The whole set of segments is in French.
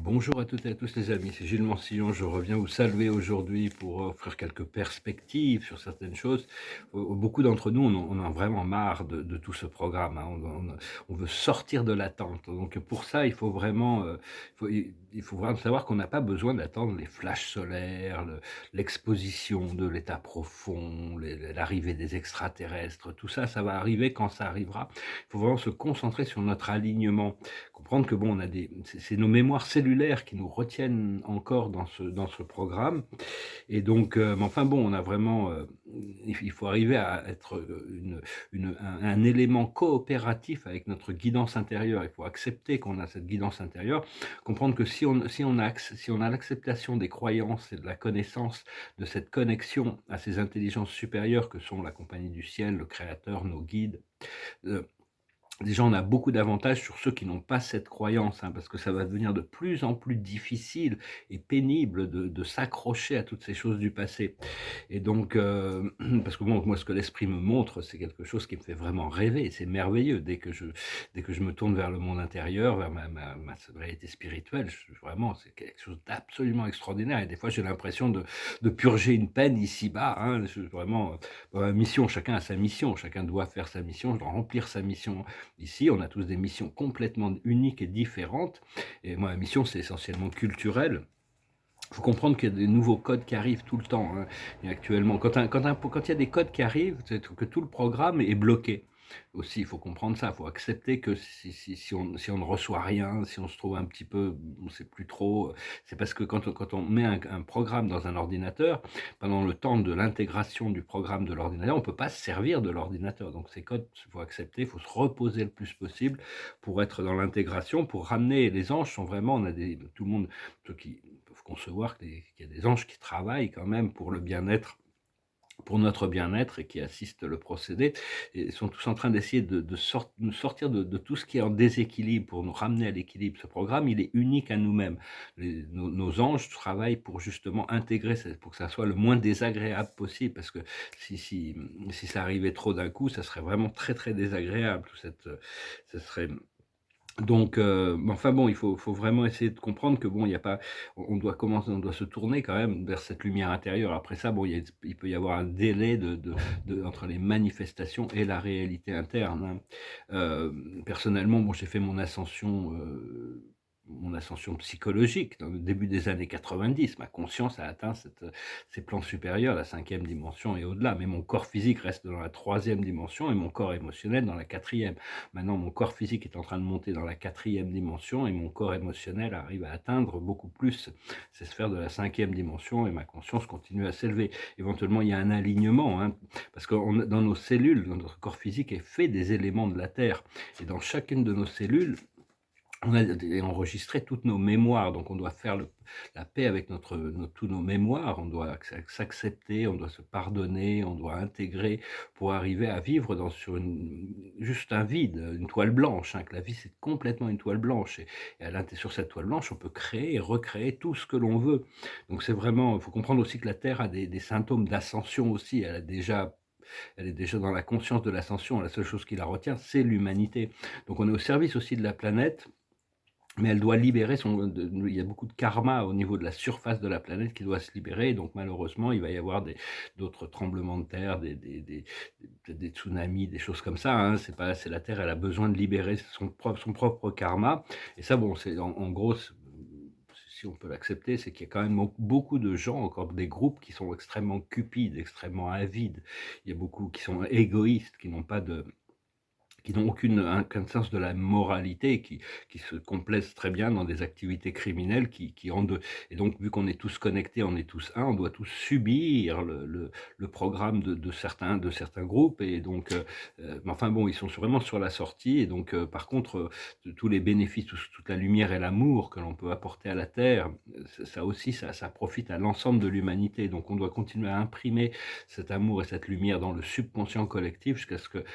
Bonjour à toutes et à tous les amis, c'est Gilles Mansillon. Je reviens vous saluer aujourd'hui pour offrir quelques perspectives sur certaines choses. Beaucoup d'entre nous, on a vraiment marre de tout ce programme, hein. On veut sortir de l'attente. Donc pour ça, il faut vraiment, il faut vraiment savoir qu'on n'a pas besoin d'attendre les flashs solaires, l'exposition de l'état profond, l'arrivée des extraterrestres. Tout ça, ça va arriver quand ça arrivera. Il faut vraiment se concentrer sur notre alignement. Comprendre que bon, on a c'est nos mémoires cellulaires qui nous retiennent encore dans ce programme. Et donc, mais enfin bon, on a vraiment, il faut arriver à être, un élément coopératif avec notre guidance intérieure. Il faut accepter qu'on a cette guidance intérieure, comprendre que si on a l'acceptation des croyances et de la connaissance de cette connexion à ces intelligences supérieures que sont la compagnie du ciel, le créateur, nos guides, heu déjà, on a beaucoup d'avantages sur ceux qui n'ont pas cette croyance, hein, parce que ça va devenir de plus en plus difficile et pénible de s'accrocher à toutes ces choses du passé. Et donc, parce que bon, moi, ce que l'esprit me montre, c'est quelque chose qui me fait vraiment rêver. C'est merveilleux. Dès que je me tourne vers le monde intérieur, vers ma réalité spirituelle, vraiment, c'est quelque chose d'absolument extraordinaire. Et des fois, j'ai l'impression de purger une peine ici-bas, hein. Vraiment, mission, chacun a sa mission, chacun doit faire sa mission, remplir sa mission. Ici, on a tous des missions complètement uniques et différentes. Et moi, ma mission, c'est essentiellement culturelle. Il faut comprendre qu'il y a des nouveaux codes qui arrivent tout le temps, hein. Et actuellement, quand il y a des codes qui arrivent, c'est que tout le programme est bloqué. Aussi, il faut comprendre ça, il faut accepter que si on ne reçoit rien, si on se trouve un petit peu, on ne sait plus trop, c'est parce que quand on met un programme dans un ordinateur, pendant le temps de l'intégration du programme de l'ordinateur, on ne peut pas se servir de l'ordinateur. Donc ces codes, il faut accepter, il faut se reposer le plus possible pour être dans l'intégration, pour ramener les anges sont vraiment, on a tout le monde, ceux qui peuvent concevoir qu'il y a des anges qui travaillent quand même pour le bien-être, pour notre bien-être et qui assistent le procédé, et sont tous en train d'essayer nous sortir de tout ce qui est en déséquilibre pour nous ramener à l'équilibre. Ce programme, il est unique à nous-mêmes. Nos anges travaillent pour justement intégrer, pour que ça soit le moins désagréable possible, parce que si ça arrivait trop d'un coup, ça serait vraiment très très désagréable. Ça serait donc, mais enfin bon, il faut vraiment essayer de comprendre que bon, il y a pas on doit commencer, on doit se tourner quand même vers cette lumière intérieure. Après ça, bon, il peut y avoir un délai entre les manifestations et la réalité interne, hein. Personnellement, bon, j'ai fait mon ascension psychologique dans le début des années 90. Ma conscience a atteint ces plans supérieurs, la cinquième dimension et au-delà. Mais mon corps physique reste dans la troisième dimension et mon corps émotionnel dans la quatrième. Maintenant, mon corps physique est en train de monter dans la quatrième dimension et mon corps émotionnel arrive à atteindre beaucoup plus ces sphères de la cinquième dimension et ma conscience continue à s'élever. Éventuellement, il y a un alignement, hein, parce que dans nos cellules, dans notre corps physique est fait des éléments de la Terre. Et dans chacune de nos cellules, on a enregistré toutes nos mémoires, donc on doit faire la paix avec tous nos mémoires, on doit s'accepter, on doit se pardonner, on doit intégrer pour arriver à vivre juste un vide, une toile blanche, hein, que la vie c'est complètement une toile blanche et sur cette toile blanche, on peut créer et recréer tout ce que l'on veut. Donc c'est vraiment, il faut comprendre aussi que la Terre a des symptômes d'ascension aussi, elle est déjà dans la conscience de l'ascension, la seule chose qui la retient, c'est l'humanité. Donc on est au service aussi de la planète, mais elle doit libérer il y a beaucoup de karma au niveau de la surface de la planète qui doit se libérer, donc malheureusement, il va y avoir d'autres tremblements de terre, peut-être des tsunamis, des choses comme ça, hein. C'est la Terre, elle a besoin de libérer son propre karma, et ça, bon, c'est en gros, si on peut l'accepter, c'est qu'il y a quand même beaucoup de gens, encore des groupes qui sont extrêmement cupides, extrêmement avides. Il y a beaucoup qui sont égoïstes, qui n'ont aucun sens de la moralité, qui se complaisent très bien dans des activités criminelles qui rendent et donc vu qu'on est tous connectés, on est tous un, on doit tous subir le programme de certains groupes et donc, mais enfin bon, ils sont vraiment sur la sortie et donc, par contre, tous les bénéfices, toute la lumière et l'amour que l'on peut apporter à la terre, ça aussi, ça profite à l'ensemble de l'humanité. Donc on doit continuer à imprimer cet amour et cette lumière dans le subconscient collectif jusqu'à ce que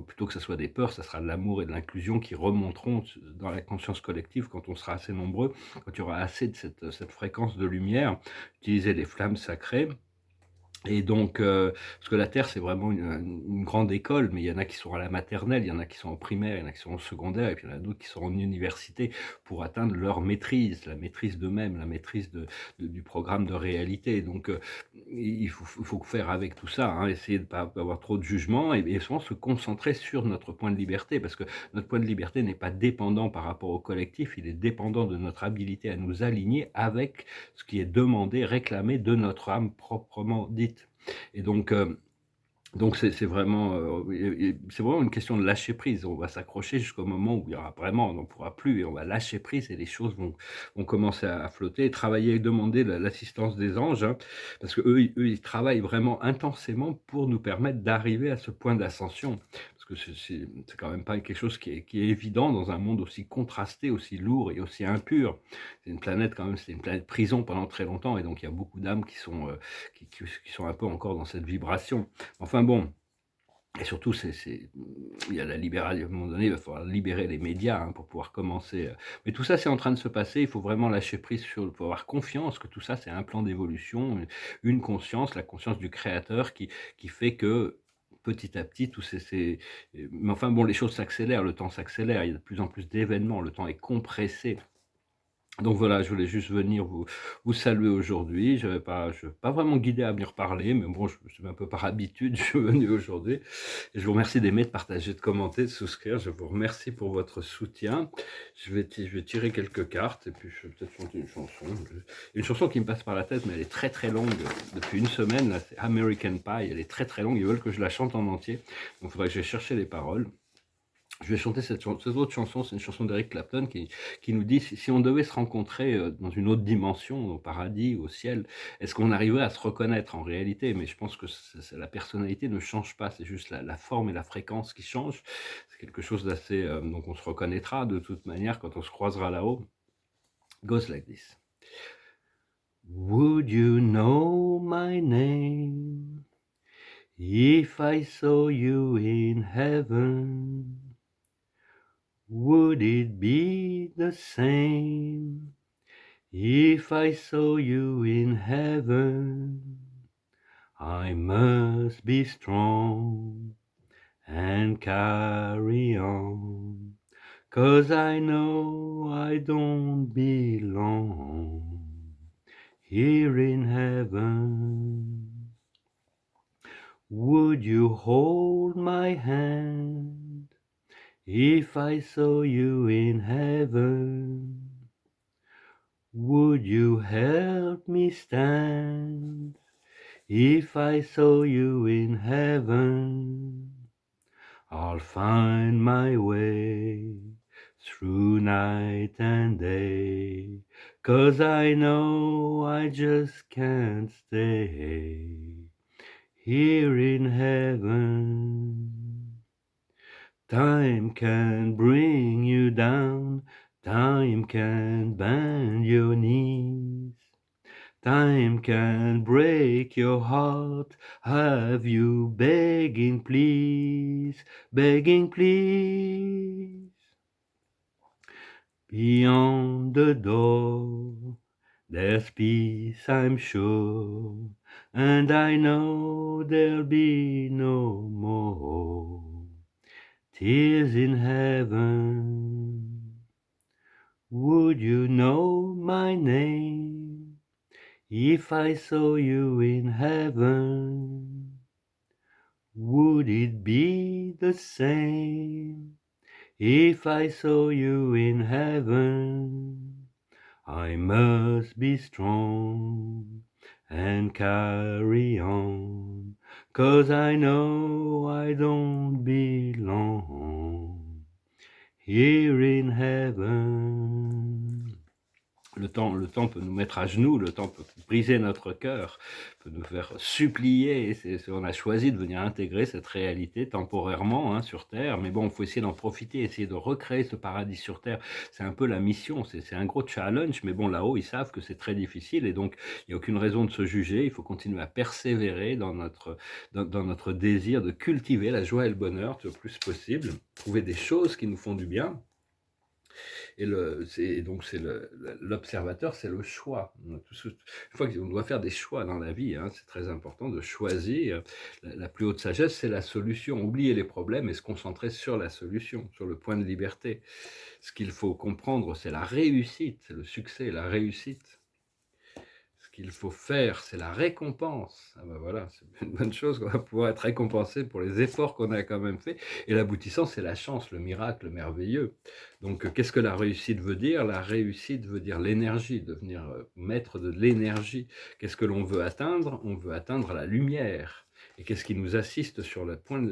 plutôt que ça soit des peurs, ça sera de l'amour et de l'inclusion qui remonteront dans la conscience collective quand on sera assez nombreux, quand il y aura assez de cette fréquence de lumière. Utiliser les flammes sacrées Et donc, parce que la Terre, c'est vraiment une grande école, mais il y en a qui sont à la maternelle, il y en a qui sont en primaire, il y en a qui sont au secondaire et puis il y en a d'autres qui sont en université pour atteindre leur maîtrise, la maîtrise d'eux-mêmes, la maîtrise du programme de réalité. Donc, il faut faire avec tout ça, hein, essayer de pas avoir trop de jugement et souvent se concentrer sur notre point de liberté parce que notre point de liberté n'est pas dépendant par rapport au collectif, il est dépendant de notre habilité à nous aligner avec ce qui est demandé, réclamé de notre âme proprement dite. Et donc c'est vraiment, c'est vraiment une question de lâcher prise. On va s'accrocher jusqu'au moment où il y aura vraiment on n'en pourra plus et on va lâcher prise et les choses vont commencer à flotter et travailler et demander l'assistance des anges, hein, parce qu'eux, ils travaillent vraiment intensément pour nous permettre d'arriver à ce point d'ascension. Parce que c'est quand même pas quelque chose qui est évident dans un monde aussi contrasté, aussi lourd et aussi impur. C'est une planète quand même, c'était une planète prison pendant très longtemps et donc il y a beaucoup d'âmes qui sont, qui sont un peu encore dans cette vibration. Enfin bon, et surtout, il y a la libération, à un moment donné, il va falloir libérer les médias, hein, pour pouvoir commencer, mais tout ça, c'est en train de se passer. Il faut vraiment lâcher prise il faut avoir confiance que tout ça, c'est un plan d'évolution, une conscience, la conscience du créateur qui fait que, petit à petit, tous mais enfin bon, les choses s'accélèrent, le temps s'accélère, il y a de plus en plus d'événements, le temps est compressé. Donc voilà, je voulais juste venir vous saluer aujourd'hui. Je vais pas vraiment guidé à venir parler, mais bon, je un peu par habitude, je suis venu aujourd'hui et je vous remercie d'aimer, de partager, de commenter, de souscrire. Je vous remercie pour votre soutien. Je vais tirer quelques cartes et puis je vais peut-être chanter une chanson. Une chanson qui me passe par la tête, mais elle est très, très longue depuis une semaine, là, c'est American Pie. Elle est très, très longue. Ils veulent que je la chante en entier, donc il faudrait que j'aille chercher les paroles. Je vais chanter cette autre chanson, c'est une chanson d'Eric Clapton qui nous dit si on devait se rencontrer dans une autre dimension, au paradis, au ciel, est-ce qu'on arriverait à se reconnaître en réalité? Mais je pense que la personnalité ne change pas, c'est juste la forme et la fréquence qui changent. C'est quelque chose d'assez. Donc on se reconnaîtra de toute manière quand on se croisera là-haut. Goes like this. Would you know my name if I saw you in heaven? Would it be the same if I saw you in heaven? I must be strong and carry on, 'cause I know I don't belong here in heaven. Would you hold my hand if I saw you in heaven? Would you help me stand if I saw you in heaven? I'll find my way through night and day, 'cause I know I just can't stay here in heaven. Time can bring you down, time can bend your knees, time can break your heart, have you begging please, begging please. Beyond the door, there's peace I'm sure, and I know there'll be no more tears in heaven. Would you know my name if I saw you in heaven? Would it be the same if I saw you in heaven? I must be strong and carry on, 'cause I know I don't belong here in heaven. Le temps peut nous mettre à genoux, le temps peut briser notre cœur, peut nous faire supplier. On a choisi de venir intégrer cette réalité temporairement, hein, sur Terre, mais bon, il faut essayer d'en profiter, essayer de recréer ce paradis sur Terre. C'est un peu la mission, c'est un gros challenge, mais bon, là-haut, ils savent que c'est très difficile et donc il n'y a aucune raison de se juger. Il faut continuer à persévérer dans notre désir de cultiver la joie et le bonheur le plus possible, trouver des choses qui nous font du bien. Et donc l'observateur, c'est le choix. Une fois qu'on doit faire des choix dans la vie, hein, c'est très important de choisir. La plus haute sagesse, c'est la solution. Oublier les problèmes et se concentrer sur la solution, sur le point de liberté. Ce qu'il faut comprendre, c'est la réussite, c'est le succès, la réussite. Ce qu'il faut faire, c'est la récompense. Ah ben voilà, c'est une bonne chose qu'on va pouvoir être récompensé pour les efforts qu'on a quand même fait. Et l'aboutissant, c'est la chance, le miracle merveilleux. Donc, qu'est-ce que la réussite veut dire? La réussite veut dire l'énergie, devenir maître de l'énergie. Qu'est-ce que l'on veut atteindre? On veut atteindre la lumière. Et qu'est-ce qui nous assiste sur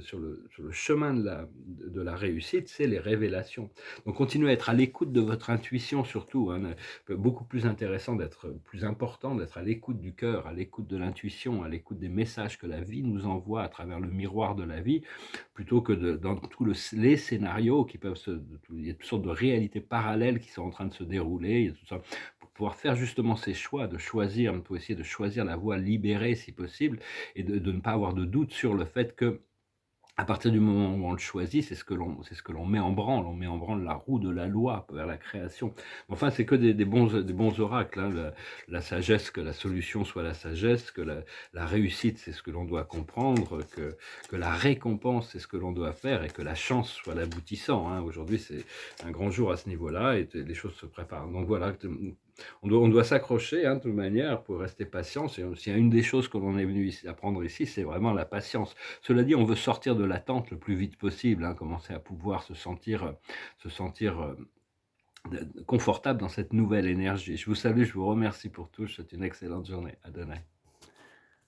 sur le chemin de la réussite? C'est les révélations. Donc, continuez à être à l'écoute de votre intuition surtout, hein. Beaucoup plus intéressant plus important d'être à l'écoute du cœur, à l'écoute de l'intuition, à l'écoute des messages que la vie nous envoie à travers le miroir de la vie, plutôt que dans les scénarios qui peuvent il y a toutes sortes de réalités parallèles qui sont en train de se dérouler, il y a tout ça. Pour pouvoir faire justement ces choix, de choisir, il faut essayer de choisir la voie libérée si possible, et de ne pas avoir de doute sur le fait que à partir du moment où on le choisit, c'est ce que l'on met en branle. On met en branle la roue de la loi vers la création. Enfin, c'est que des bons oracles, hein. La sagesse, que la solution soit la sagesse, que la réussite, c'est ce que l'on doit comprendre, que la récompense, c'est ce que l'on doit faire, et que la chance soit l'aboutissant, hein. Aujourd'hui, c'est un grand jour à ce niveau-là, et les choses se préparent. Donc voilà, on doit s'accrocher, hein, de toute manière, pour rester patient. S'il y a une des choses que l'on est venu apprendre ici, c'est vraiment la patience. Cela dit, on veut sortir de l'attente le plus vite possible, hein, commencer à pouvoir se sentir confortable dans cette nouvelle énergie. Je vous salue, je vous remercie pour tout. Je vous souhaite une excellente journée. À demain.